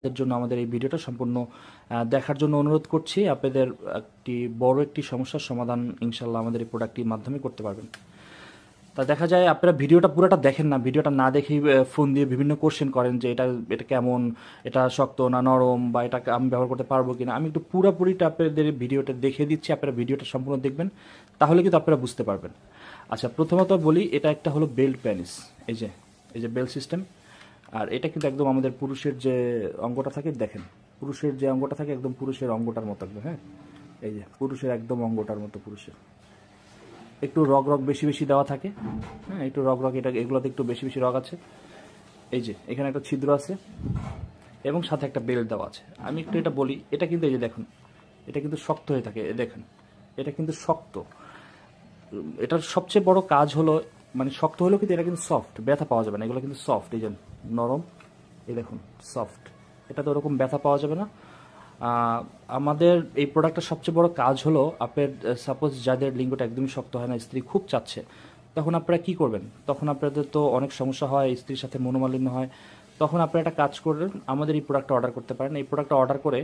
এর জন্য আমাদের এই ভিডিওটা সম্পূর্ণ দেখার জন্য অনুরোধ করছি। আপনাদের একটি সমস্যার সমাধান ইনশাল্লাহ আমাদের এই প্রোডাক্টটির মাধ্যমে করতে পারবেন। তা দেখা যায় আপনারা ভিডিওটা পুরোটা দেখেন না, ভিডিওটা না দেখেই ফোন দিয়ে বিভিন্ন কোশ্চেন করেন যে এটা এটা কেমন, এটা শক্ত না নরম, বা এটা আমি ব্যবহার করতে পারবো কিনা। আমি একটু পুরোপুরিটা আপনাদের ভিডিওটা দেখিয়ে দিচ্ছি, আপনারা ভিডিওটা সম্পূর্ণ দেখবেন, তাহলে কিন্তু আপনারা বুঝতে পারবেন। আচ্ছা, প্রথমত বলি, এটা একটা হলো বেল্ট প্যানিস। এই যে বেল্ট সিস্টেম। আর এটা কিন্তু একদম আমাদের পুরুষের যে অঙ্গটা থাকে, দেখেন পুরুষের যে অঙ্গটা থাকে একদম পুরুষের অঙ্গটার মতো একদম। হ্যাঁ, এই যে পুরুষের একদম অঙ্গটার মতো। পুরুষের একটু রগ রগ বেশি বেশি দেওয়া থাকে। হ্যাঁ, একটু রগ রগ, এগুলোতে একটু বেশি বেশি রগ আছে। এই যে এখানে একটা ছিদ্র আছে এবং সাথে একটা বেল্ট দেওয়া আছে। আমি একটু এটা বলি, এটা কিন্তু এই যে দেখুন, এটা কিন্তু শক্ত হয়ে থাকে। দেখেন, এটা কিন্তু শক্ত। এটার সবচেয়ে বড় কাজ হলো, মানে শক্ত হলেও কিন্তু এটা কিন্তু সফট, ব্যথা পাওয়া যাবে না। এগুলো কিন্তু সফট, এই যে নরম, এই দেখুন সফট। এটা তো ওরকম ব্যথা পাওয়া যাবে না। আমাদের এই প্রোডাক্টের সবচেয়ে বড় কাজ হলো, আপনার সাপোজ যাদের লিঙ্গটা একদমই শক্ত হয় না, স্ত্রী খুব চাচ্ছে, তখন আপনারা কি করবেন? তখন আপনাদের তো অনেক সমস্যা হয়, স্ত্রীর সাথে মনোমালিন্য হয়। তখন আপনারা একটা কাজ করবেন, আমাদের এই প্রোডাক্টটা অর্ডার করতে পারেন। এই প্রোডাক্টটা অর্ডার করে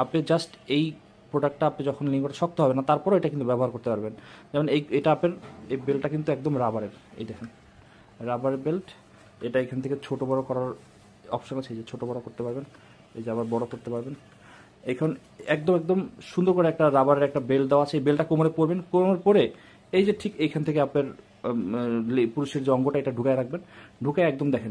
আপনি জাস্ট এই প্রোডাক্টটা, আপনি যখন লিঙ্গটা শক্ত হবে না, তারপরেও এটা কিন্তু ব্যবহার করতে পারবেন। যেমন এটা আপনার এই বেল্টটা কিন্তু একদম রাবারের। এই দেখেন, রাবারের বেল্ট। এটা এখান থেকে ছোট বড় করার অপশন আছে, এই যে ছোট বড় করতে পারবেন, এই যে আবার বড় করতে পারবেন। এখন একদম একদম সুন্দর করে একটা রাবারের একটা বেল্ট দেওয়া আছে। এই বেল্টটা কোমরে পরবেন, কোমরে পরে এই যে ঠিক এইখান থেকে আপনার পুরুষের যে অঙ্গটা, এটা ঢুকায় রাখবেন। ঢুকায় একদম দেখেন